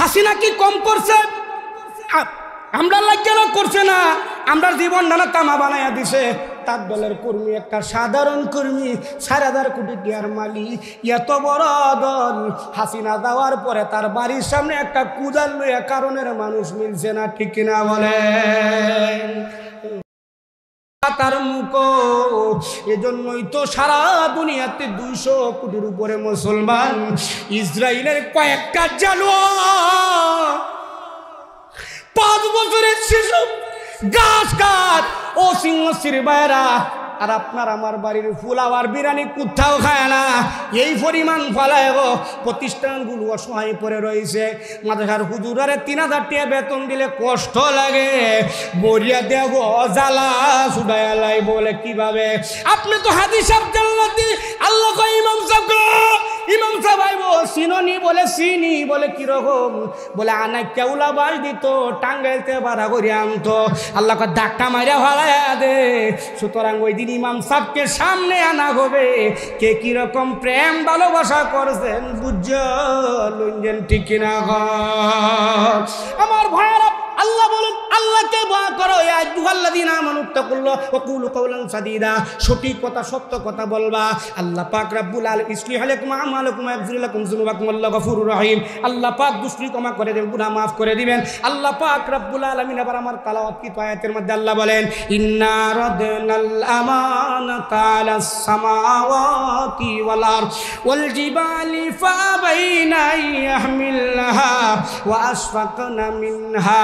হাসিনা কি কম করছে? আমরা কেন করছে না? আমরা জীবন নানা তামা বানাইয়া দিছে। তার দলের কর্মী, একটা সাধারণ কর্মী, 4,000 কোটি টাকার মালিক, এত বড় দল। হাসিনা যাওয়ার পরে তার বাড়ির সামনে একটা কুদাল লইয়া কারণের মানুষ মিলছে না, ঠিক কিনা বলে? তার মুখ, এজন্যই তো সারা দুনিয়াতে 200 কোটির উপরে মুসলমান। ইসরায়েলের কয়েকটা জানো 5 বছরের শিশু গাছ কাট ও সিংহশ্রী বাইরা। আর আপনার আমার বাড়ির ফুলাওয়ার বিরিয়ানি কোথাও খায় না। এই পরিমাণ ফলায় গো, প্রতিষ্ঠানগুলো অসহায় পড়ে রয়েছে। মাদ্রাসার হুজুরারে 3,000 টাকা বেতন দিলে কষ্ট লাগে, বরিয়া দেব জ্বালা সুডায়ালাই বলে কিভাবে? আপনি তো হাদিস সাহেব জান্নাতি, আল্লাহ কয় ইমাম সাহেব, ইমাম সাহেব আইবো চিননি বলে চিনি, বলে কিরকম? বলে আনা কেউলা বাস দিত, টাঙ্গাইতে বাড়া করে আনতো। আল্লাহ কয় ধাক্কা মারিয়া ভাড়ায়া দে। সুতরাং ওই দিন ইমাম সাহেবকে সামনে আনা হবে, কে কিরকম প্রেম ভালোবাসা করছেন বুঝলেন, ঠিক কিনা? আমার ভাইরা, আল্লাহ বলেন আল্লাহকে ভয় করো, ইয়া আইয়ুহাল্লাযীনা আমানু তাকুল্লাহ ওয়া কুলু কাওলান সাদীদা। সঠিক কথা, সত্য কথা বলবা। আল্লাহ পাক রব্বুল আলামিন ইসলিহ লাকুম আমালাকুম ওয়া ইয়াগফির লাকুম যুনুবাকুম আল্লাহু গফুরুর রহিম। আল্লাহ পাক দুষ্টি ক্ষমা করে দেন, গুনাহ মাফ করে দিবেন। আল্লাহ পাক রব্বুল আলামিন আবার আমার তেলাওয়াত কি আয়াতের মধ্যে আল্লাহ বলেন, ইন্না রাদনাল আমানাতা আলাস সামাওয়াতি ওয়াল আরদ ওয়াল জিবালি ফাবাইনা ইয়াহমিলহা ওয়া আশফাকনা মিনহা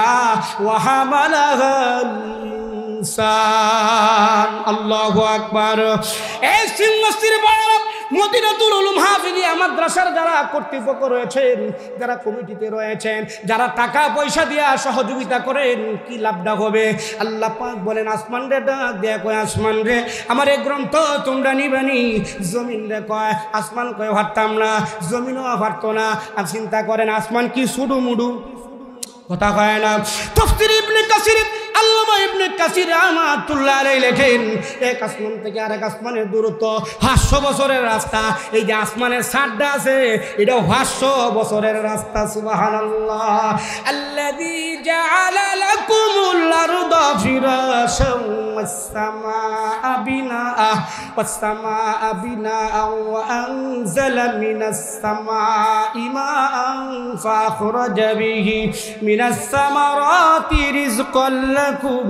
ওয়া হামালাহাল ইনসান। আল্লাহু আকবার। এই সিংহশ্রী বাইরা, মদিনাতুল উলুম হাফিজিয়া মাদ্রাসার যারা কর্তৃপক্ষ রয়েছেন, যারা কমিটিতে রয়েছেন, যারা টাকা পয়সা দিয়া সহযোগিতা করেন, কি লাভটা হবে? আল্লাহ পাক বলেন, আসমান রে ডাক দেয়া কয়, আসমান রে আমার এই গ্রন্থ তোমরা নিবানি। জমিন রে কয়, আসমান কয় হারতাম না, জমিনও হারতো না। আর চিন্তা করেন, আসমান কি সুডু মুডু কথা কয় না। তাফসীর ইবনে কাসির, আল্লামা ইবনে কাসির রাহমাতুল্লাহ আলাইহি লেখেন, এক আসমান থেকে আরেক আসমানের দূরত্ব 500 বছরের রাস্তা। এই যে আসমানের ছাদটা আছে, এটা 500 বছরের রাস্তা। সুবহানাল্লাহ। আল্লাযী জাআলা লাকুমুল আরদা ফিরাশান ওয়াস সামাআ বিনাআ ওয়া আনজালা মিনাস সামাঈ মাআন ফাখরাজা বিহি মিনাস সামারাতি রিজকান লাকুম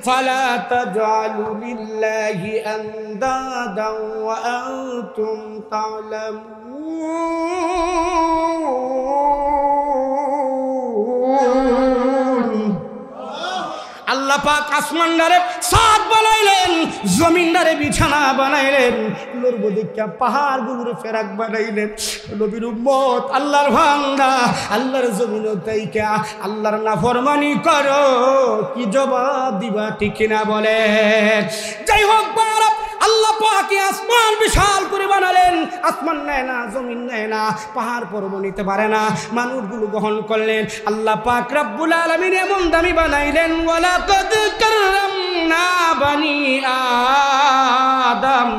ফালা তাজআলু লিল্লাহি আনদাদান ওয়া আনতুম তা'লামুন। আল্লাহ পাক আসমানদারে ছাদ বানাইলেন, জমিনদারে বিছানা বানাইলেন, লর্বদিকা পাহাড়গুলোর ফেরাক বানাইলেন। নবীর উম্মত, আল্লাহর বান্দা, আল্লাহর জমিন তাইকা আল্লাহর নাফরমানি করো, কি জবাব দিবা, ঠিক কিনা বলে? যাই হোক বাবা, আল্লাহ পাক আসমান বিশাল করে বানালেন। আসমান নেয় না, জমিন নেয় না, পাহাড় পর্বত নিতে পারে না, মানুষগুলো গ্রহণ করলেন। আল্লাহ পাক রব্বুল আলামিন এমন দামি বানাইলেন, ওয়ালাকাদ কাররামনা বানি আদম।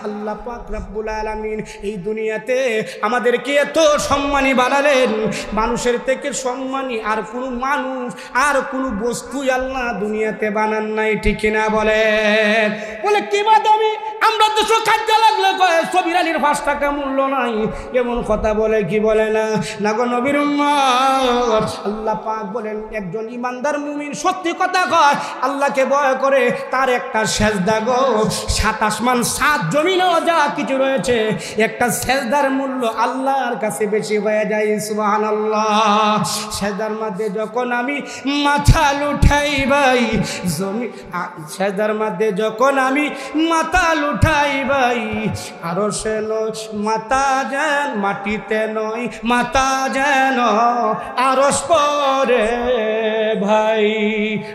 আল্লাহ পাক রব্বুল আলামিন এই দুনিয়াতে আমাদেরকে এত সম্মানী বানালেন, মানুষের থেকে সম্মানী আর কোনো মানুষ আর কোনো বস্তু আল্লাহ দুনিয়াতে বানান নাই, ঠিক না বলে? বলে কি দামি? আমরা তো কাজে লাগলে কয় ছবির আলীর 5 টাকা মূল্য নাই, এমন কথা বলে কি বলে না? না গো নবীর উম্মত, আল্লাহ পাক বলেন, একজন ইমানদার মুমিন সত্যি কথা কয়, আল্লাহকে ভয় করে, তার একটা সেজদা গো 7 আসমান 7 জমিনও যা কিছু রয়েছে, একটা সেজদার মূল্য আল্লাহর কাছে বেশি হয়ে যায়। সুবহানাল্লাহ। সেজদার মধ্যে যখন আমি মাথা লুঠাই ভাই, সেজদার মধ্যে যখন আমি মাথা লুঠাই ভাই, আরো সে মাথা যেন মাটিতে নয়, মাথা যেন আরশ পরে ভাই। ভাই,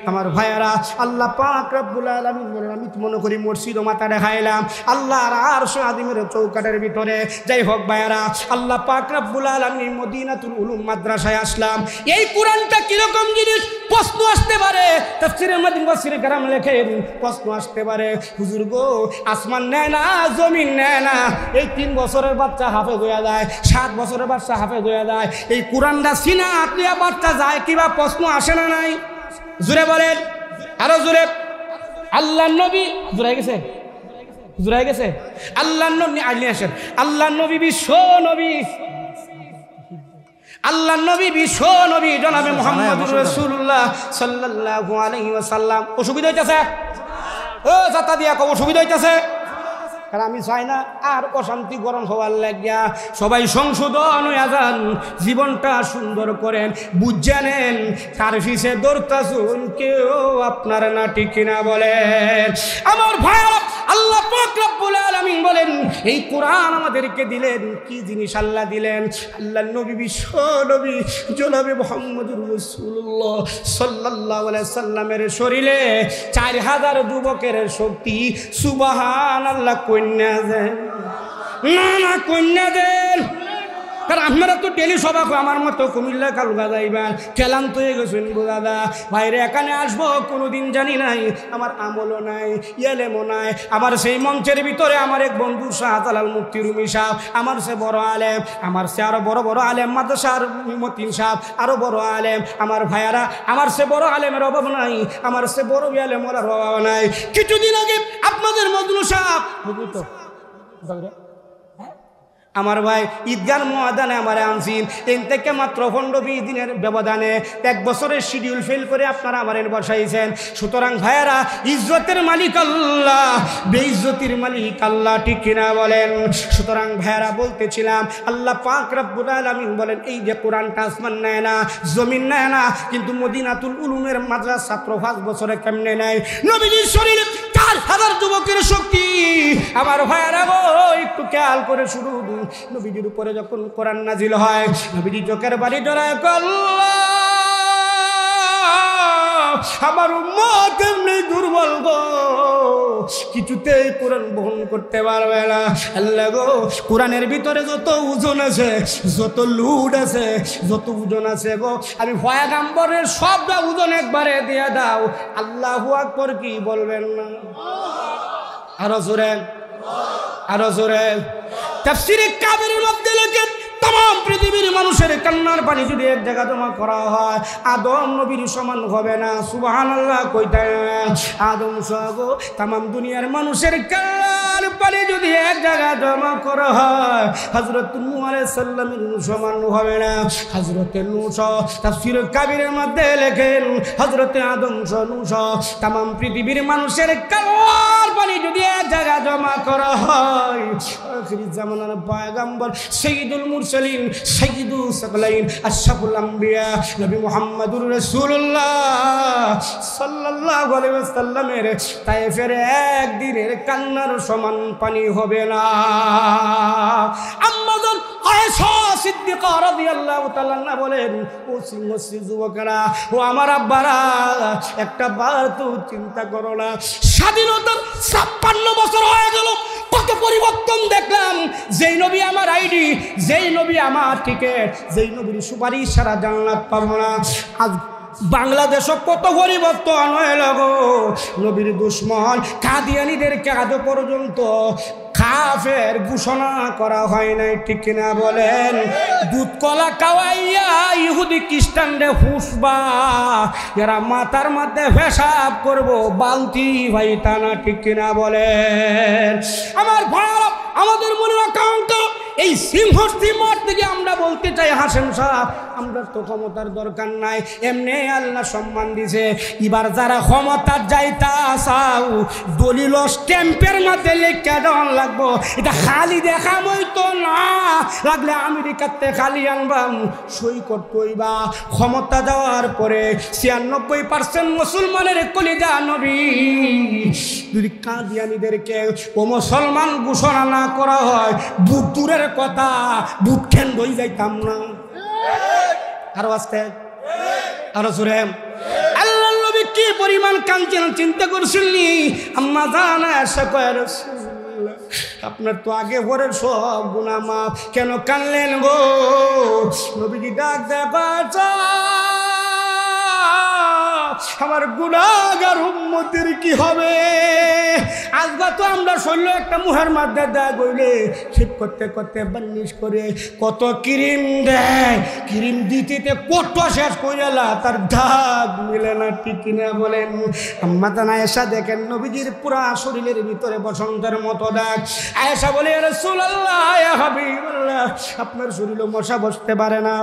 আমার ভাইয়ারা, আল্লাহ পাক রব্বুল আলামিন বলেন, আমি তো মনে করি মসজিদ ও মাথা দেখাইলাম আল্লাহর আরশ আযিমের চৌকাঠের ভিতরে। যাই হোক ভাইয়ারা, আল্লাহ পাক রব্বুল আলামিন মদিনাতুল উলুম মাদ্রাসায় আসলাম। এই কোরআনটা কিরকম জিনিস প্রশ্ন আসতে পারে, তাফসীরে মুফাসসিরে কেরাম লেখেন, প্রশ্ন আসতে পারে, হুজুর গো আসমান নেয় না, জমিন নেয় না, এই 3 বছরের বাচ্চা হাফেজ হয়ে যায়, 7 বছরের বাচ্চা হাফেজ হয়ে যায়, এই কোরআনটা সিনা আত্মীয় বাচ্চা যায় কিবা? প্রশ্ন আসে না নাই? জোরে বলেন, আরো জোরে। আল্লাহ নবী জোরে গেছে, জোরে গেছে। আল্লাহ নবী আইলে আসেন, আল্লাহ নবী বিশ্ব নবী, আল্লাহ নবী বিশ্ব নবী জনাবে মুহাম্মদুর রাসূলুল্লাহ সাল্লাল্লাহু আলাইহি ওয়াসাল্লাম। অসুবিধা হইতাছে? ও জাতা দিয়া কব অসুবিধা হইতাছে? কারণ আমি চাই না আর অশান্তি গরম হওয়ার লাগিয়া। সবাই সংশোধন হইয়া যান, জীবনটা সুন্দর করেন, বুঝে নেন কার ফিসে দৌড়তাছুন কেউ আপনার না, ঠিক কিনা বলেন? আমার ভাইরা, আল্লাহ পাক রব্বুল আলামিন বলেন, এই কোরআন আমাদেরকে দিলেন, কি জিনিস আল্লাহ দিলেন? আল্লাহ নবী বিশ্ব নবী জনাবে মুহাম্মদুর রাসূলুল্লাহ সাল্লাল্লাহু আলাইহি সাল্লামের শরীরে 4000 যুবকের শক্তি। সুবহানাল্লাহ। কন্যা দেন না, না কন্যা দেন। কারণ আপনারা তো ডেলি সবাই আমার মতো কুমিল্লা কালুগা যাইবেন, ক্লান্ত হয়ে গেছেন গো দাদা। বাইরে এখানে আসবো কোনোদিন জানি নাই, আমার আমলও নাই, ইয়েলেমও নাই। আমার সেই মঞ্চের ভিতরে আমার এক বন্ধু শাহজালাল মুফতি রুমি সাহেব, আমার সে বড় আলেম, আমার সে আরো বড় বড় আলেম, মাদ্রাসার মতিন সাহেব আরো বড় আলেম। আমার ভাইয়ারা, আমার সে বড় আলেমের অভাব নাই, আমার সে বড় আলেমের অভাব নাই। কিছুদিন আগে আপনাদের মজনু সাহেব, বুঝলি তো আমার ভাই ঈদগার ময়দানে আমার আনছিন, এন থেকে মাত্র 15-20 দিনের ব্যবধানে 1 বছরের শিডিউল ফেল করে আপনারা আমার বসাইছেন। সুতরাং ভাইয়ারা, ইজ্জতের মালিক আল্লাহ, বেইজ্জতির মালিক আল্লাহ, ঠিক কিনা বলেন? সুতরাং ভাইয়ারা বলতেছিলাম, আল্লাহ পাক রব্বুল আলামিন বলেন, এই যে কোরআনটা আসমান নেয় না, জমিন নেয় না, কিন্তু মদিনাতুল উলুমের মাদ্রাসা ছাত্র 5 বছরে কেমনে নেয়? নবীজির শরীরে 4000 যুবকের শক্তি। আমার ভাইয়ারা গো, একটু খেয়াল করে শুরু। নবীজির উপরে যখন কোরআন নাজিল হয়, নবীজি চোখের বাড়ি জড়ায় আমার উম্মত এমনি দুর্বল গো, কিছুতেই কোরআন বহন করতে পারবে না। আল্লাহ গো, কোরআনের ভিতরে যত ওজন আছে, যত লুড আছে, যত ওজন আছে গো, আমি পয়গম্বরের সবটা ওজন একবারে দিয়ে দাও। আল্লাহু আকবার কি বলবেন না? আরো জোরে, আরো জোরে। তাফসীরে কাবিরের মধ্যে লেখেন, तमाम पृथिवीर मानुषेर कान्नार पानी যদি এক জায়গা জমা করা হয় আদম নবীর সমান হবে না। সুবহানাল্লাহ কইতে আদম সহ तमाम দুনিয়ার মানুষের কান্নার পানি যদি এক জায়গা জমা করা হয় হযরত নূহ আলাইহিস সালামের সমান হবে না। হযরত নূহ তাফসীর কাবিরের মধ্যে লেখেন হযরত আদম নূহ तमाम পৃথিবীর মানুষের কান্নার পানি যদি এক জায়গা জমা করা হয় আখিরি জামানার পয়গম্বর সাইয়্যিদুল মুরসালিন সাইয়্যিদুস সাকলাইন আশরাফুল আম্বিয়া নবী মুহাম্মদুর রাসূলুল্লাহ সাল্লাল্লাহু আলাইহি ওয়াসাল্লামের তায়েফের একদিনের কান্নার সমান পানি হবে না। আম্মাজান আয়েশা সিদ্দিকা রাদিয়াল্লাহু তাআলা আনহা বলেন, ও সিংহশী যুবকেরা, ও আমার আব্বারা, একটা বার তো চিন্তা করো না, স্বাধীনতার 56 বছর হয়ে গেল, কত পরিবর্তন দেখলাম। যেই নবী আমার আইডি, যেই নবী আমার টিকেট, যেই নবীর সুপারিশ সারা জান্নাত পাবো না, আজ বাংলাদেশে কত পরিবর্তন হয়ে গো। নবীর দুশ্মন কাদিয়ানীদেরকে আজ পর্যন্ত কাফের ঘোষণা করা হয় নাই, ঠিক কিনা বলেন? দুধ কলা খাওয়াইয়া ইহুদি খ্রিস্টানরে হুসবা, এরা মাথার মধ্যে পেশাব করবো, বালতি ভাইতা না, ঠিক কিনা বলেন? আমার ভাই, আমাদের মনে রাখা এই সিংহস্থি মাঠ থেকে আমরা বলতে চাই, হাসেম সাহেব, আমরা তো ক্ষমতার দরকার নাই, এমনি আল্লাহ সম্মান দিছে। এবার যারা ক্ষমতার যাইতা চাও দলিল স্ট্যাম্পের মধ্যে লেখা দেওয়ান লাগবো, এটা খালি দেখামই তো না, লাগলে আমেরিকাতে খালি আনবাম সই করতে হইবা। ক্ষমতা যাওয়ার পরে 96% মুসলমানের কলিজা নবী, যদি কাদিয়ানীদেরকে ও মুসলমান ঘোষণা না করা হয়, বুট দূরের কথা, বুট খেন বই যাইতাম না। আরো আসতে, আরো জোরে। কি পরিমাণ কাঁদছেন চিন্তা করছিলেন। আম্মা জান আয়েশা কয় রাসূলুল্লাহ আপনার তো আগে পরের সব গুনাহ মাফ, কেন কাঁদলেন গো? নবীজি ডাক দেয়া আমার গুনাহগার উম্মতের কি হবে? আজকে তো আমরা শৈল একটা মুহের মধ্যে দাগ হইলে ঠিক করতে করতে বার্নিশ করে কত ক্রিম দেয়, ক্রিম দিতে কত শেষ করে তার দাগ মিলে না, ঠিক কিনা বলেন? আম্মা জান আয়েশা দেখেন নবীজির পুরা শরীরের ভিতরে বসন্তের মতো দাগ। আয়েশা বলে রাসূলুল্লাহ ইয়া হাবিবাল্লাহ আপনার শরীরে মশা বসতে পারে না।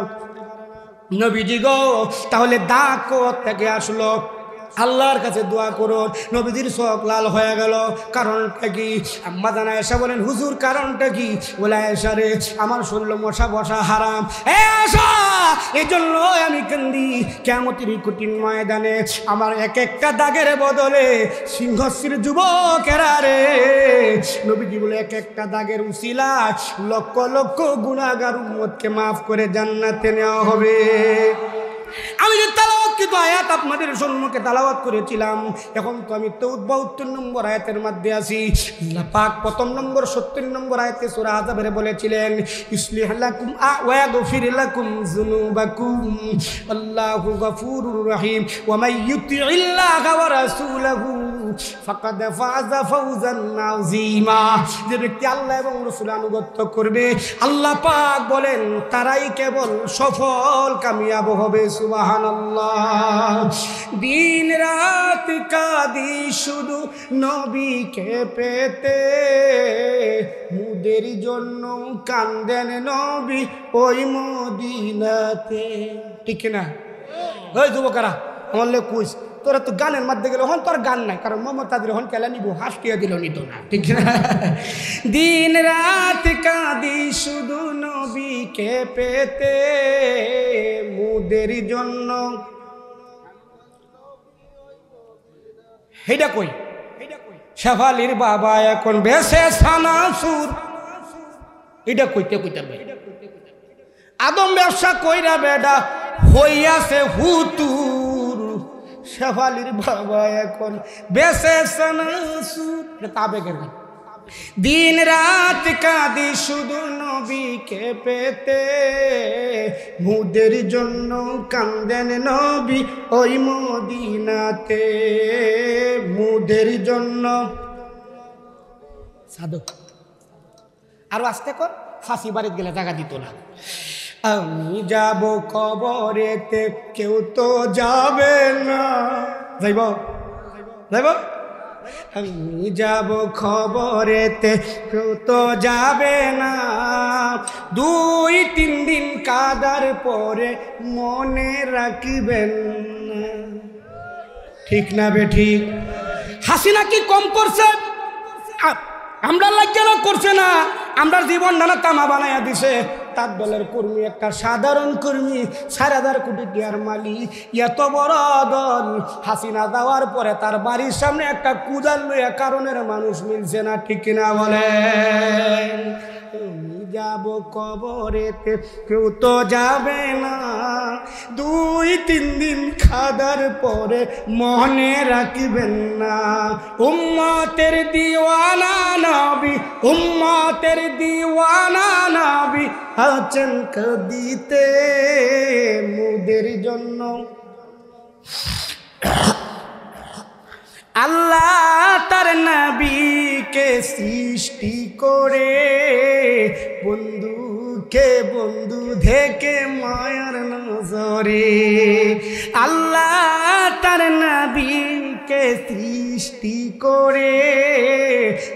নবীজি গো তাহলে দাগ কোত্থেকে আসলো? আল্লাহর কাছে দোয়া করুন। নবীজির চোখ লাল হয়ে গেল, কারণটা কি? আম্মা জান আয়েশা বলেন হুজুর কারণটা কি? বলে আয়েশা রে আমার শরীরে মশা বসা হারাম, এই জন্য আমি কান্দি। কিয়ামতের কঠিন ময়দানে আমার এক একটা দাগের বদলে সিংহশ্রীর যুবকেরা রে, নবীজি বলে এক একটা দাগের উসিলায় লক্ষ লক্ষ গুনাহগার উম্মতকে মাফ করে জান্নাতে নেওয়া হবে। আমি যে তালাওয়াতকৃত আয়াত আপনাদের সম্মুখে তালাওয়াত করেছিলাম, এখন তো আমি 72 নম্বর আয়াতের মধ্যে আছি। আল্লাহ পাক প্রথম নম্বর 70 নম্বর আয়াতে সূরা আযাবের বলেছিলেন ইসলিহ লাকুম ওয়া ইয়াগফির লাকুম যুনুবাকুম আল্লাহু গফুরুর রহিম ওয়া মান ইউতিইল্লাহা ওয়া রাসূলাহু ফাকাদ ফাযা ফাওজান আযীমা। যে ব্যক্তি আল্লাহ এবং রাসূলের আনুগত্য করবে আল্লাহ পাক বলেন তারাই কেবল সফল কামিয়াব হবে। সুবহানাল্লাহ। দিন রাত কাঁদি শুধু নবীকে পেতে, মুদের জন্য কান্দেন নবী ওই মদিনাতে, ঠিক না? ওই যুবকেরা আমার লোক কুইস তোরা তো গানের মধ্যে গেলে হন তোর গান নাই, কারণ মমতাদের হন কেলা নিব হাসটিয়া দিল নিত না, ঠিক না? দিন রাত কাঁদি শুধু নবীকে পেতে, মুদের জন্য। হেডা কই শেফালির বাবা এখন বেশে সানাসুর, এটা কইতে কইতে আদম ব্যবসা কইরা বেডা হইয়াছে হুতুর, শেফালির বাবা এখন বেশে সানাসুর। এটা আবেগের গান। দিন রাত কাঁদি শুধু নবীকে পেতে, মুদের জন্য কান্দেন নবী ওই মদিনাতে, মুদের জন্য। সাধু আরো আস্তে কর, ফাঁসি বাড়িতে গেলে টাকা দিত না। আমি যাব কবরেতে কেউ তো যাবে না, যাইব যাইব। আমি যাব খবরেতে কেউ তো যাবে না, 2-3 দিন কাদার পরে মনে রাখিবেন না, ঠিক না বে ঠিক? হাসিনা কি কম করছে? আমরা লাগে না করছে না, আমরা জীবন নানা তামা বানাইয়া দিছে। তার দলের কর্মী একটা সাধারণ কর্মী 4,000 কোটি টাকার মালিক, এত বড় দল হাসিনা যাওয়ার পরে তার বাড়ির সামনে একটা কুদাল লইয়া কারণের মানুষ মিলছে না, ঠিক কিনা বলেন? যাব কবরেতে কেউ তো যাবে না, 2-3 দিন খাদার পরে মনে রাখবেন না। উম্মতের দিওয়ানা নবী, উম্মতের দিওয়ানা নবী আছেন কাঁদিতে মুদের জন্য। আল্লাহ তার নবীকে সৃষ্টি করে বন্ধুকে বন্ধু দেখে মায়ার নজরে, আল্লাহ তার নবীকে সৃষ্টি করে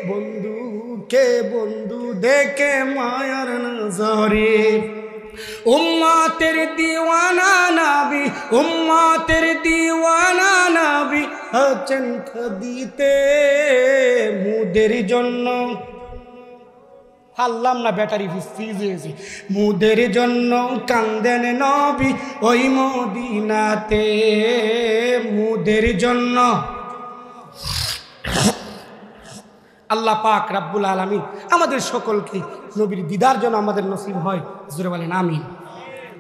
বন্ধুকে বন্ধু দেখে মায়ার নজরে। উম্মতের দিওয়ানা নবী, উম্মতের দিওয়ানা নবী আছেন কাঁদিতে মুদের জন্য। হারলাম না, ব্যাটারি ফিজ হয়েছে। মুদের জন্য কান্দেন নবী ওই মদিনাতে, মুদের জন্য। আল্লাহ পাক রাব্বুল আলামিন আমাদের সকলকে নবীর দিদার জন্য আমাদের নসিব হয়, জোরে বলেন আমিন।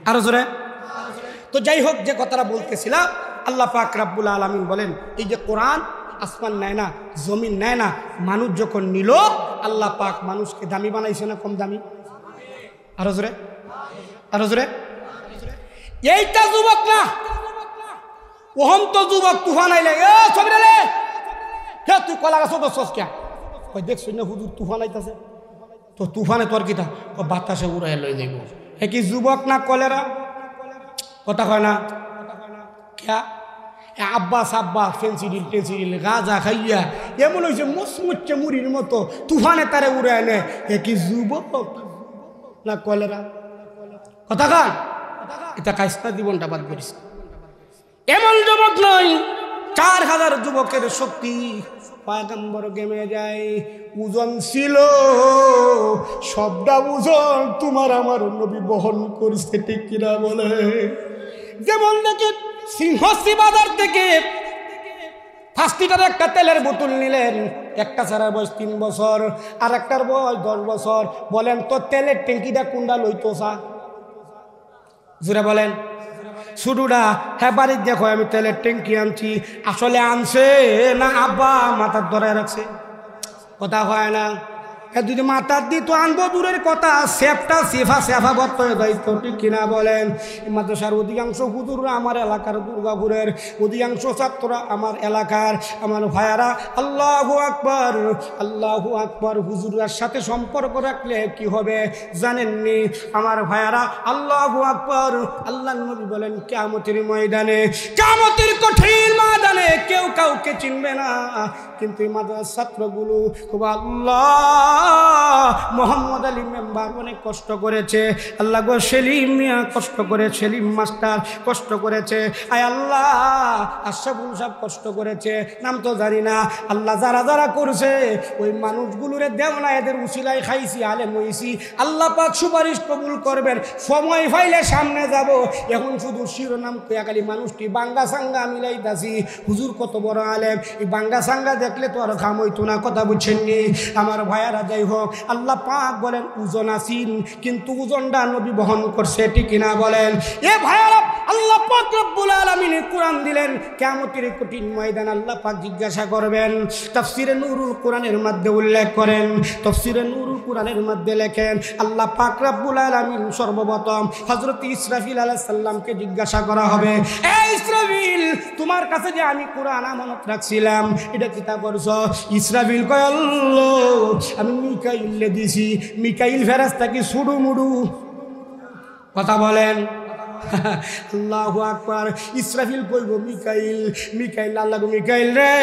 আরো জোরে। তো যাই হোক, যে কথাটা বলতেছিলাম, আল্লাহ পাক রব্বুল আলামিন বলেন এই যে কোরআন আসমান নেয় না, জমিন নেয় না, মানুষ যখন নিল আল্লাহ পাক মানুষকে দামি বানাইছে না কম দামি? আরো জোরে, আরো জোরে। এইটা যুবক না, ওহম তো যুবক তুফান আইলে ছবিরালে হে তুই কলা গাছ বসছস কে? ওই দেখছ না হুজুর তুফান আইতাছে, তো তুফানে তোর কিতা ও বাতাসে উড়াই লই যাইব। হে কি যুবক না কলেরা? কথা কয় না কে? আব্বাস আব্বাস ফেন্সিডিল টেন্সিডিল গাঁজা খাইয়া এমন হয়েছে মুচমুচ্ছে মুড়ির মতো তুফানে তারে উড়াই নেয়। হে কি যুবক না কলেরা? কথা কান এটা কাইস্তা জীবনটা বাদ করিস। এমন যুবক নয়, 4000 যুবকের শক্তি পয়গম্বর গেমে যায়। ওজন ছিল সবটা ওজন তোমার আমার নবী বহন করছে, ঠিক কিনা বলে? যেমন দেখি সিংহশ্রী বাজার থেকে 5 লিটার একটা তেলের বোতল নিলেন, একটা ছাড়ার বয়স 3 বছর আর একটার বয়স 10 বছর। বলেন তো তেলের ট্যাঙ্কিটা কোনটা লইতো সা? জোরে বলেন। শুরুটা হ্যাঁ বাড়ির দেখো আমি তেলের ট্যাঙ্কি আনছি, আসলে আনছে না আব্বা মাথার ধরায় রাখছে? কথা হয় না। যদি মাথার দিয়ে তো আনবো দূরের কথা, সেফটা সেফা বর্ত দায়িত্ব, ঠিক কিনা বলেন? মাদ্রাসার অধিকাংশ হুজুররা আমার এলাকার, দুর্গাপুরের অধিকাংশ ছাত্ররা আমার এলাকার। আমার ভাইয়ারা আল্লাহু আকবার, আল্লাহু আকবার। হুজুরের সাথে সম্পর্ক রাখলে কি হবে জানেননি আমার ভাইয়ারা? আল্লাহু আকবার। আল্লাহর নবী বলেন কিয়ামতের ময়দানে, কিয়ামতের কঠিন ময়দানে কেউ কাউকে চিনবে না, কিন্তু এই মাদ্রাসার ছাত্রগুলো খুব আল্লাহ মোহাম্মদ আলী মেম্বার অনেক কষ্ট করেছে, আল্লাহ গো সেলিম মিয়া কষ্ট করে, সেলিম মাস্টার কষ্ট করেছে, আয় আল্লাহ আশরাফুল সাহেব কষ্ট করেছে, নাম তো জানি না। আল্লাহ যারা যারা করছে ওই মানুষগুলোরে দেও না, এদের উসিলায় খাইছি, আলেম হইছি। আল্লাহ পাক সুপারিশ কবুল করবেন। সময় পাইলে সামনে যাব। এখন শুধু শিরোনাম কয়াকালি মানুষটি বাঙ্গা সাঙ্গা মিলাইতাছি। হুজুর কত বড় আলেম, এই বাঙ্গা সাঙ্গা দেখলে তো আর কাম হইতো না, কথা বুঝছেননি আমার ভাইয়ারা? যাই হোক, আল্লাহ পাক বলেন ওজন আসিন, কিন্তু ওজনটা নবী বহন করছে, ঠিক কিনা বলেন? এ ভাইয়ারা, আল্লাহ পাক রব্বুল আলামিন কোরআন দিলেন, কিয়ামতের কঠিন ময়দান আল্লাহ পাক জিজ্ঞাসা করবেন। তাফসীরে নূরুল কোরআনের মধ্যে উল্লেখ করেন, তাফসীরে নূরুল কোরআনের মধ্যে লেখেন আল্লাহ পাক রব্বুল আলামিন সর্বপ্রথম হযরত ইসরাফিল আলাইহিস সালামকে জিজ্ঞাসা করা হবে, এ ইসরাফিল, তোমার কাছে যে আমি কোরআন আমানত রাখছিলাম এটা কি তা করছো? ইসরাফিল কয় আল্লাহ আমি মিকাইলে দিছি। মিকাইল ফেরেশতা কি সুডু মুডু? কথা বলেন। আল্লাহু আকবার। ইসরাফিল কইব মিকাইল, মিকাইল আল্লাহ গো মিকাইল রে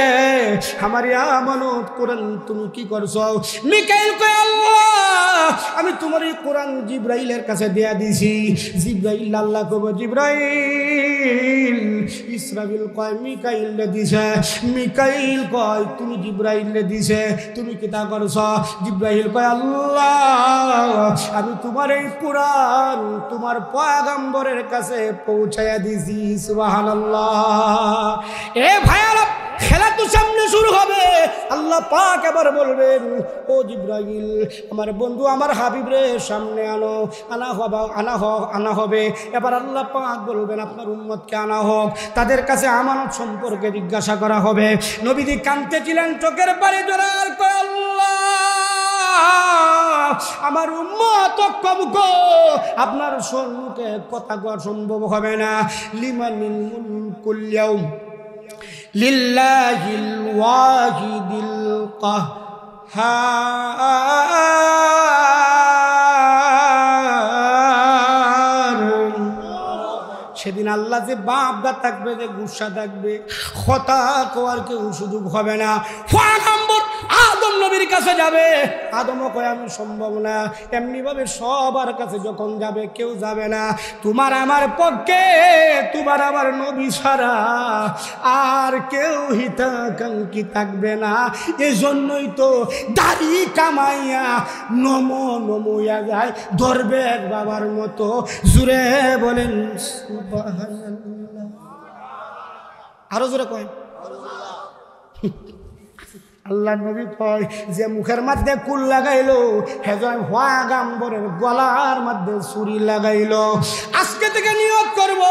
আমার আমানত কোরআন তুমি কি করছো? মিকাইল কয় আল্লাহ আমি তোমার এই কোরআন জিব্রাইলের কাছে দেয়া দিছি। জিব্রাইল আল্লাহ কইব জিব্রাইল। ইসরাফিল কয় মিকাইল রে দিছে। মিকাইল কয় তুমি জিব্রাইল রে দিছে, তুমি কি তা করছো? জিব্রাইল কয় আল্লাহ আমি তোমার এই কোরআন তোমার পয়গম্বরের কাছে পৌঁছায়া দিছি। সুবহানাল্লাহ। এ ভাইয়ারা, খেলা তো সামনে শুরু হবে। আল্লাহ পাক এবার বলবেন, ও জিব্রাইল আমার বন্ধু আমার হাবিব রে সামনে আনো, আনা হবে। এবার আল্লাহ পাক বলবেন আপনার উম্মতকে আনা হোক, তাদের কাছে আমানত সম্পর্কে জিজ্ঞাসা করা হবে। নবীজি কাঁদতেছিলেন, চোখের পানি জোরার কয় আল্লাহ আমার উম্মত কম গো, আপনার সম্মুখে কথা কওয়া সম্ভব হবে না। লিমানিল মুলকুল ইয়াউম লিল্লাহিল ওয়াহিদিল কাহ্হার। সেদিন আল্লাহ যে বাপদা থাকবে, যে গুসা থাকবে, কথা কোয়ার কেউ সুযোগ হবে না। পয়গম্বর আদম নবীর কাছে যাবে, আদমও কয় আমি সম্ভব না। এমনিভাবে সবার কাছে যখন যাবে কেউ যাবে না। তোমার আমার পক্ষে তোমার আমার নবী ছাড়া আর কেউ হিতাকাঙ্ক্ষী থাকবে না। এজন্যই তো দাড়ি কামাইয়া নমো নমইয়া যায় ধরবে বাবার মতো। জুড়ে বলেন সুবহানাল্লাহ। আরো জোরে কয় আল্লাহ নবী কয় যে মুখের মধ্যে কুল লাগাইলো হেজন পয়গম্বরের গলার মধ্যে ছুরি লাগাইলো। আজকে থেকে নিয়ত করব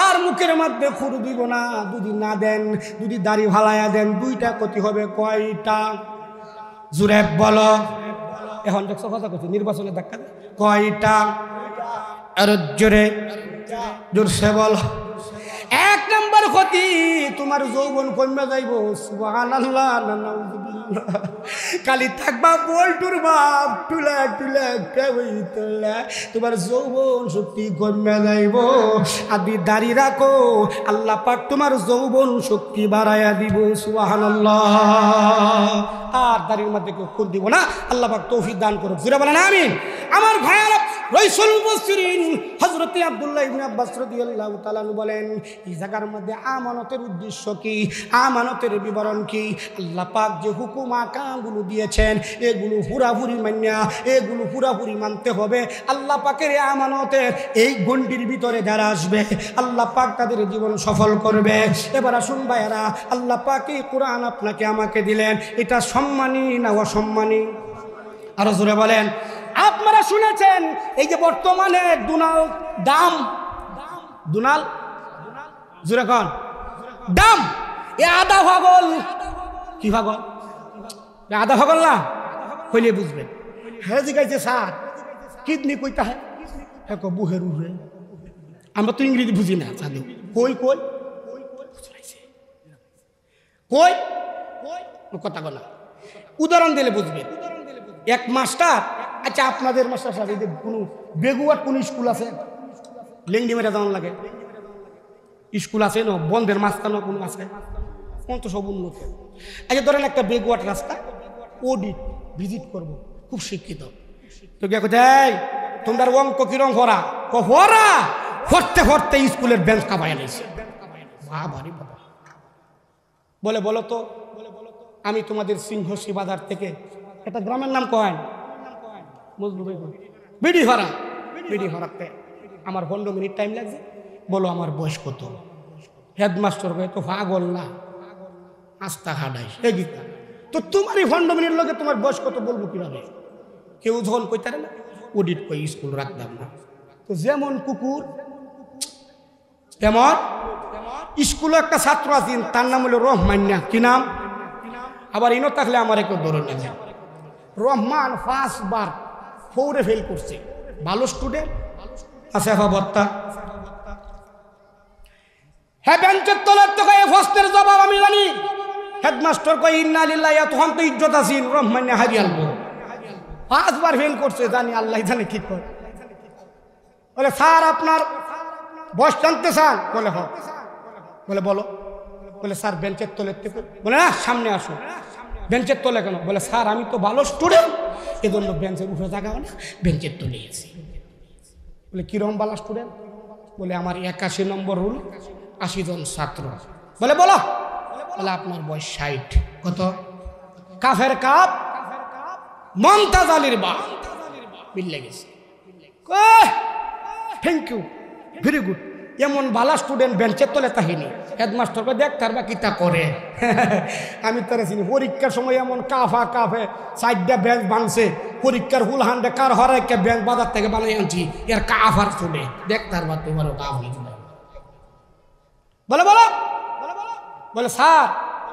আর মুখের মধ্যে খুর দিব না যদি না দেন, যদি দাড়ি ভালাইয়া দেন, দুইটা ক্ষতি হবে। কয়টা? জোরে বলো। এখন দেখছো কথা কইছি, নির্বাচনে ধাক্কা কয়টা? আর জোরে জোরসে বলো। এক নম্বর ক্ষতি, তোমার যৌবন কমে যাইব। সুবহানাল্লাহ, নাউযুবিল্লাহ। খালি থাকবা বল্টুর বাপ, টুলা টুলা তুলা, তোমার যৌবন শক্তি কমে যাইব। আদি দাড়ি রাখো, আল্লাহ পাক তোমার যৌবন শক্তি বাড়াইয়া দিব। সুবহানাল্লাহ। আর দাড়ির মধ্যে কেউ খুন দিব না, আল্লাহ পাক তৌফিক দান করুক। জোরে বলেন আমিন। আমার ভাইয়েরা, রাসূল মুফাসসিরিন হযরত আব্দুল্লাহ ইবনে আব্বাস রাদিয়াল্লাহু তাআলা বলেন, এই জায়গার মধ্যে আমানতের উদ্দেশ্য কি, আমানতের বিবরণ কি? আল্লাহ পাক যে হুকুম আকামগুলো দিয়েছেন, এগুলো পুরাপুরি মানিয়া, এগুলো পুরাপুরি মানতে হবে। আল্লাহ পাকের আমানতের এই গণ্ডির ভিতরে যারা আসবে, আল্লাহ পাক তাদের জীবন সফল করবে। এবার আসুন ভাইয়েরা, আল্লাহ পাক এই কোরআন আপনাকে আমাকে দিলেন, এটা সম্মানী না অসম্মানী? আরো জোরে বলেন। আপনারা শুনেছেন এই যে বর্তমানে দুনাল দাম, দুনাল জোরে কন দাম, এ আধা পাগল। কি পাগল? আধা পাগল না হইলে বুঝবেন। হ্যাঁ জিগাইছে স্যার কিডনি কইতা হয়, হ্যাঁ বুহের উঠে। আমরা তো ইংরেজি বুঝি না, চাঁদে কই কই কই কথা বলা। উদাহরণ দিলে বুঝবেন। এক মাস্টার, আচ্ছা আপনাদের মাস্টার সাহেব এই যে কোনো বেগুয়ার কোন স্কুল আছে? লেংডি মেরে যেমন লাগে স্কুল আছে না, বন্ধের মাঝখানে কোনো আছে? কোন তো সব উন্নত। আচ্ছা ধরেন একটা বেগুয়ার রাস্তা অডিট ভিজিট করব, খুব শিক্ষিত। তো কে কোথায় তোমরা অঙ্ক কিরম হরা হরা হরতে হরতে স্কুলের বেঞ্চ কাবায় নিয়েছে। বাবারি বাবা। বলে বলো তো, আমি তোমাদের সিংহসী বাজার থেকে, একটা গ্রামের নাম কয়েন বিডি হরা, বিডি হরাতে আমার 15 মিনিট টাইম লাগছে। বলো আমার বয়স কত? হেডমাস্টার কয়ে তো পাগল না, আস্তা হাডাই তো তোমার এই 15 মিনিট লগে তোমার বয়স কত বলবো কিভাবে? কেউ যখন কইতারে না অডিট কই স্কুল রাখতাম না। তো যেমন কুকুর তেমন স্কুলে একটা ছাত্র আছেন, তার নাম হলো রহমান্না। কি নাম? আবার ইনো থাকলে আমার একটু ধরে না। রহমান 5 বার 4-এ ফেল করছে, ভালো স্টুডেন্ট আছে। বত্তা হ্যাঁ বেঞ্চের তলার তো কয়ে প্রশ্নের জবাব আমি জানি। হেডমাস্টার কয় ইন্না লিল্লাহি, তখন তো ইজ্জত আছেন। রহমান হারিয়ে আনবো 5 বার ফেল করছে, জানি আল্লাহ জানে কি করে। বলে স্যার আপনার বয়স জানতে চান? বলে হ। বলে বলো। বলে স্যার বেঞ্চের তলের থেকে। বলে না সামনে আসো। বেঞ্চের তলে কেন? বলে স্যার আমি তো ভালো স্টুডেন্ট, এজন্য বেঞ্চের উপরে জায়গা না, বেঞ্চের তলে এসেছি। বলে কিরকম ভালো স্টুডেন্ট? বলে আমার 81 নম্বর রুল, 80 জন ছাত্র। বলে বলো। বলে আপনার বয়স 60। কত? কাফের কাপ মমতাজ আলীর বা মিলে গেছে। Thank you, very good. এমন ভালো স্টুডেন্ট বেঞ্চের তলে তাহিনী। হেডমাস্টারকে দেখ তার বা কিতা করে। আমি তারা চিনি। পরীক্ষার সময় এমন কাফা কাফে 4টা বেঞ্চ ভাঙছে। পরীক্ষার হুল হান্ডে কার হরে একটা বেঞ্চ বাজার থেকে বানিয়ে আনছি, এর কাফার চলে দেখ তার বা তোমারও কাফ হয়ে যাবে। বলে বলো। বলে স্যার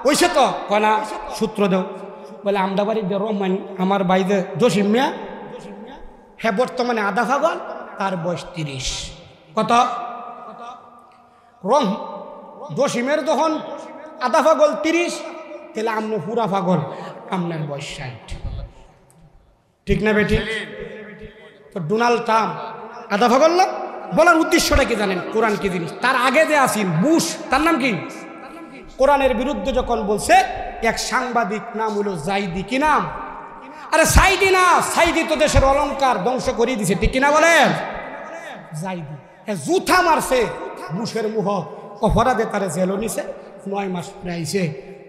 ওইসে তো কনা সূত্র দেও। বলে আমরা বাড়ির যে রহমান, আমার বাইরে জসিম মিয়া, হ্যাঁ বর্তমানে আধা পাগল, তার বয়স 30। কত? জসিমের যখন আধা পাগল 30, তাহলে আমনে পুরা পাগল, আপনার বয়স 60। ঠিক না বেটি? তো ডোনাল্ড ট্রাম্প আধা পাগল না? বলার উদ্দেশ্যটা কি জানেন? কোরআন কি জিনিস? তার আগে যে আসিন বুশ, তার নাম কি? কোরআনের বিরুদ্ধে যখন বলছে এক সাংবাদিক, নাম হলো জাইদি। কি নাম? আরে সাইদি না, সাইদি তো দেশের অলংকার ধ্বংস করে দিছে। ঠিক কিনা বলেন? জাইদি জুথা মারছে বুশের মুহ, অপরাধে তারে জেলও নিছে। 9 মাস প্রাইছে।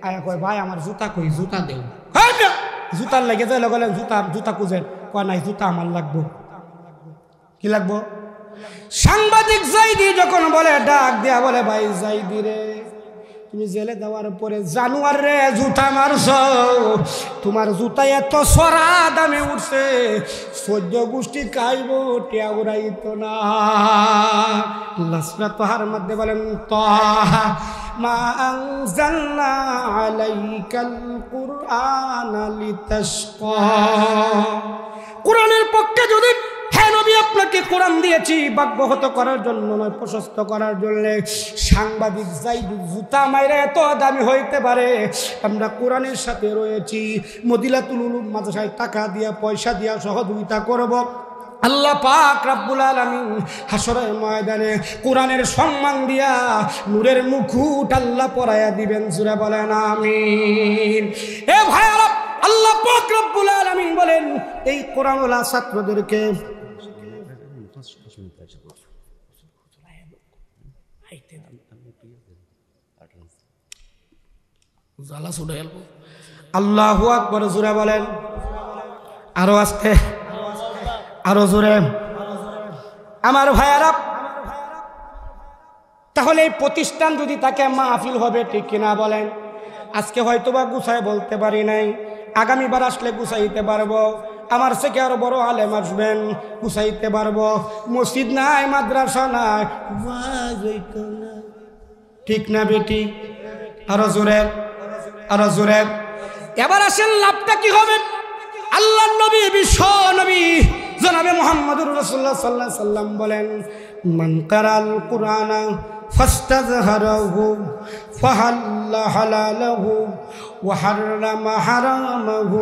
আয়া কয় ভাই আমার জুতা কই? জুতা দেও। জুতার লেগে যায় লগলেন জুতা খুঁজেন। কয় নাই জুতা আমার লাগবো। কি লাগবো? সাংবাদিক জাইদি যখন বলে, ডাক দিয়া বলে ভাই জাইদি রে, তুমি জেলে দেওয়ার পরে জানোয়ার রে জুতা মারছ, তোমার জুতা এত সরা দামে উঠছে, 14 গোষ্ঠী খাইব টিয়া উড়াইতো না। আল্লাহ সূরা তাহার মধ্যে বলেন, তাহা মা আনজালনা আলাইকাল কুরআনা লিতাশকা। কোরআনের পক্ষে যদি হে নবী আপনাকে কোরআন দিয়েছি ভাগ্যহত করার জন্য নয়, প্রশস্ত করার জন্য। সাংবাদিক যাইদ জুতা মাইরা এত দামি হইতে পারে, আমরা কোরআনের সাথে রয়েছি, মদিনাতুল উলুম মাদ্রাসায় টাকা দিয়া পয়সা দিয়া সহযোগিতা করব। আল্লাহ পাক রব্বুল আলামিন হাসরের ময়দানে কোরআনের সম্মান দিয়া নূরের মুকুট আল্লাহ পরায়া দিবেন। জোরে বলেন আমিন। এ ভাইরা, আল্লাহ পাক রব্বুল আলামিন বলেন এই কোরআনওয়ালা ছাত্রদেরকে আল্লাহু আকবার। জোরে বলেন, আরো আস্তে, আরো জোরে। আমার ভাইয়ারা, তাহলে এই প্রতিষ্ঠান যদি তাকে মাহফিল হবে, ঠিক কিনা বলেন? আজকে হয়তোবা গুছায় বলতে পারি নাই, আগামীবার আসলে গুছাইতে পারবো। আমার থেকে আরো বড় আলেম আসবেন, গুছাইতে পারবো। মসজিদ নাই, মাদ্রাসা নাই, ঠিক না বেটি? আরো জোরে, আরো জোরে। এবার আসেন লাভটা কি হবে? আল্লাহ নবী, বিশ্ব নবী জনাবে মুহাম্মদুর রাসূলুল্লাহ সাল্লাল্লাহু আলাইহি সাল্লাম বলেন, মান কারাল কুরআনা ফাস্তাযহারাহু ফাহাল্লা হালালাহু ওয়া হাররামা হারামাহু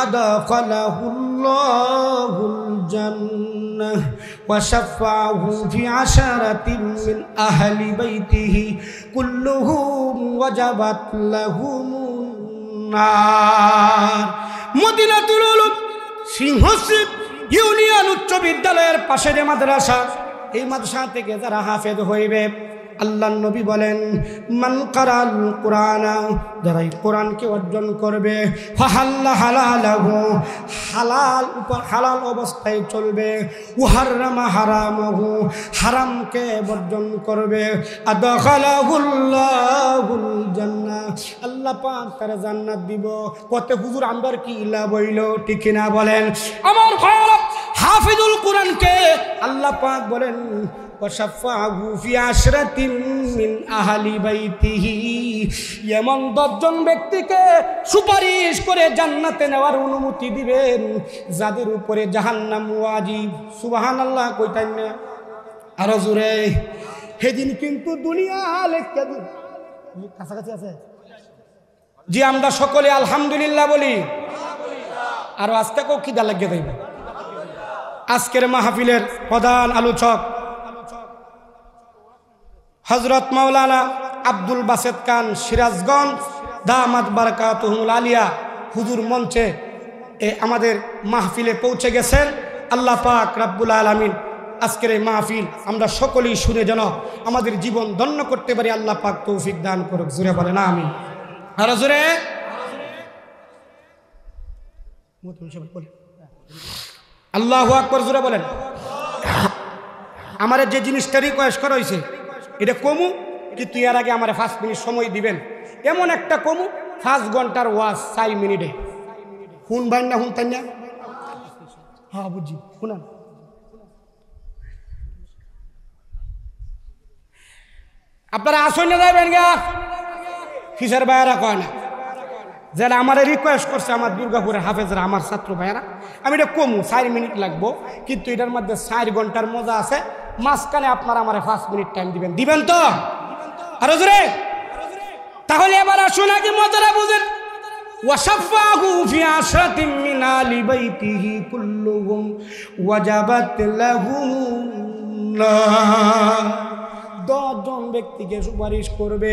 আদখালাহুল্লাহুল জান্নাহ ওয়া শাফাআহু ফি আশারাতিন মিন আহলি বাইতিহি কুল্লুহুম ওয়াজাবাত লাহুমুন নার। মদিনাতুল উলুম সিংহশ্রী ইউনিয়ন উচ্চ বিদ্যালয়ের পাশে যে মাদ্রাসা, এই মাদ্রাসা থেকে যারা হাফেজ হইবে, আল্লাহ নবী বলেন, মান কারাল কুরআনা, যারা এই কোরআনকে অর্জন করবে, ফাহাল্লা হালালাহু, হালাল উপর হালাল অবস্থায় চলবে, ওয়াহাররামা হারামাহু, হারামকে বর্জন করবে, আদখালাহুল্লাহুল জান্নাহ, আল্লাহ পাক তার জান্নাত দিব। কত হুজুর আমদার কি লাভ হইল, ঠিক না বলেন? আমার ভাইরা, হাফিজুল কোরআনকে আল্লাহ পাক বলেন, ওয়াশাফাহু ফি আশরাতিন মিন আহলি বাইতিহি, এমন 10 জন ব্যক্তিকে সুপারিশ করে জান্নাতে নেওয়ার অনুমতি দিবেন যাদের উপরে জাহান্নাম ওয়াজিব। সুবহানাল্লাহ কইতাই না? আরো জোরে। সেদিন কিন্তু দুনিয়া লেখা দিন কাছাকাছি আছে। জি, আমরা সকলে আলহামদুলিল্লাহ বলি। আর আজকে কেউ খিদা লাগিয়ে দেবে। আজকের মাহফিলের প্রধান আলোচক হযরত মাওলানা আব্দুল বাসেত খান সিরাজগঞ্জ দামাত বারাকাতুহুল আলিয়া হুজুর মঞ্চে আমাদের মাহফিলে পৌঁছে গেছেন। আল্লাহ পাক রব্বুল আলামিন আজকের এই মাহফিল আমরা সকলেই শুনে যেন আমাদের জীবন ধন্য করতে পারি, আল্লাহ পাক তৌফিক দান করুক। জোরে বলেন আমিন। আর জোরে আল্লাহু আকবার, জোরে বলেন। আমার যে জিনিসটা রিকোয়েস্ট করা হয়েছে এটা কমু, কিন্তু এর আগে আমার 5 মিনিট সময় দিবেন। এমন একটা কমু 5 ঘন্টার ওয়াজ 4 মিনিটে। শুন ভাই না, শুনতেন না? হ্যাঁ বুঝি, শুনান। আপনারা আসন না যাবেন গা, কিসের ভাইয়েরা কয় না, যারা আমার রিকোয়েস্ট করছে আমার দুর্গাপুরের হাফেজরা, আমার ছাত্র ভাইয়েরা, আমি এটা কমু 4 মিনিট লাগবো, কিন্তু এটার মধ্যে 4 ঘন্টার মজা আছে। মাঝখানে আপনারা আমার 5 মিনিট টাইম দিবেন, দিবেন তো? আরো জোরে। তাহলে এবার আসুন আগে মজাটা বুঝেন। ওয়াশাফাহু ফি আশরাতিন মিন আলি বাইতিহি কুল্লুহুম ওয়াজাবাত লাহুম নার। 10 জন ব্যক্তিকে সুপারিশ করবে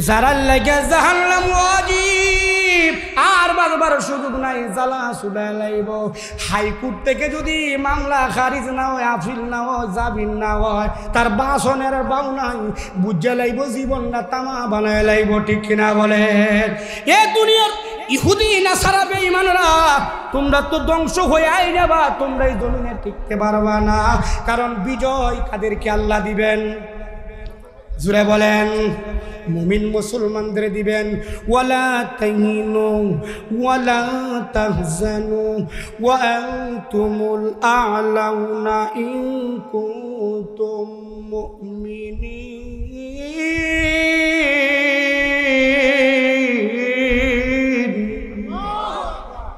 যারা লাগে জাহান্নাম ওয়াজিব, আর বারবার সুযোগ নাই, জ্বালা সুলা লাইব। হাইকোর্ট থেকে যদি মামলা খারিজ না হয়, আপিল না হয়, জামিন না হয়, তার বাসনের বাউ নাই, বুঝে লাইব, জীবনটা তামা বানায় লাইব, ঠিক কিনা বলেন? এ দুনিয়ার ইহুদি নাসারা বেঈমানরা, তোমরা তো ধ্বংস হয়ে আই যাবা, তোমরা এই জমিনে টিকতে পারবা না। কারণ বিজয় কাদেরকে আল্লাহ দিবেন? জুড়ে বলেন। মুমিন মুসলমানদের দিবেন ওয়ালা তাহিনু ওয়ালা তাহজানু ওয়া আনতুমুল আ'লাউনা ইন কুনতুম মুমিনিন।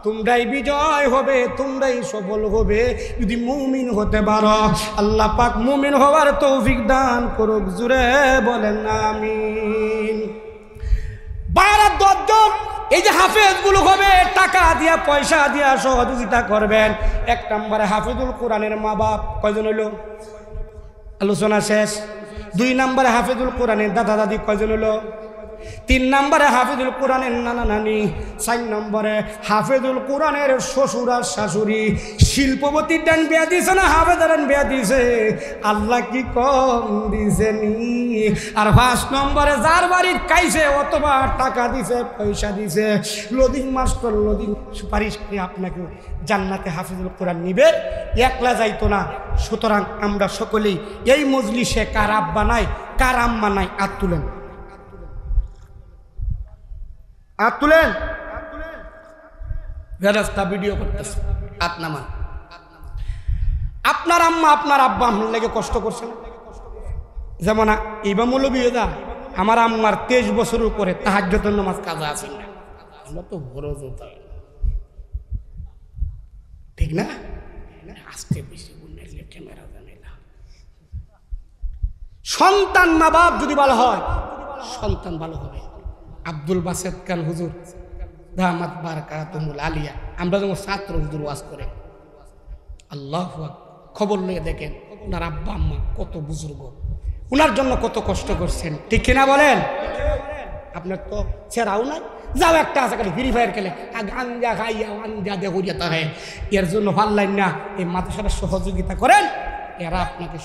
তোমরাই বিজয় হবে, তোমরাই সফল হবে যদি মুমিন হতে পারো। আল্লাহ পাক মুমিন হওয়ার তৌফিক দান করুক। জুড়ে বলেন আমিন। 12-10 জন এই যে হাফেজগুলো হবে, টাকা দিয়া পয়সা দিয়া সহযোগিতা করবেন। 1 নম্বরে হাফেজুল কোরআনের মা বাপ কয়জন হলো? আলোচনা শেষ। 2 নম্বরে হাফেজুল কোরআনের দাদা দাদি কয়জন হলো? 3 নম্বরে হাফেজুল কোরআনের নানা নানি। 4 নম্বরে হাফেজুল কোরআনের শ্বশুর আর শাশুড়ি। শিল্পপতির ডান বিয়া দিছে না হাফেজার বিয়া দিছে? আল্লাহ কি কম দিছেনি? আর 5 নম্বরে যার বাড়ির কাইছে অথবা টাকা দিছে পয়সা দিছে, লদিং মাস্টার লদিং সুপারিশ করে আপনাকে জান্নাতে হাফেজুল কোরআন নিবে, একলা যাইতো না। সুতরাং আমরা সকলেই এই মজলিসে কার আব্বা নাই কার আম্মা নাই হাত তুলেন, হাত তুলেন। রাস্তা ভিডিও করতেছে, হাত নামান। আপনার আম্মা আপনার আব্বা আপনার লেগে কষ্ট করছে না? যেমন ইবা মৌলবীরা আমার আম্মার 23 বছরের উপরে তাহাজ্জুদের নামাজ কাজা আছে না, আমরা তো ফরজ হতে ঠিক না? আজকে বেশি বুঝলে ক্যামেরা জানে না। সন্তান মা বাপ যদি ভালো হয় সন্তান ভালো হবে। আব্দুল বাসেত খান হুজুর দামাত বারাকাতুহুল আলিয়া, আমরা যখন ছাত্র হুজুর ওয়াজ করে, আল্লাহু আকবার, খবর নিয়ে দেখেন ওনার আব্বা আম্মা কত বুজুর্গ, ওনার জন্য কত কষ্ট করছেন, ঠিক কিনা বলেন? আপনার তো ছেড়াও নাই, যাও একটা আছে খালি ফ্রি ফায়ার খেলে গাঞ্জা খাইয়া আঞ্জা দেখো যেতে হয়। এর জন্য ভাল লাইন না, এই মাদ্রাসার সহযোগিতা করেন, এরা আপনাকে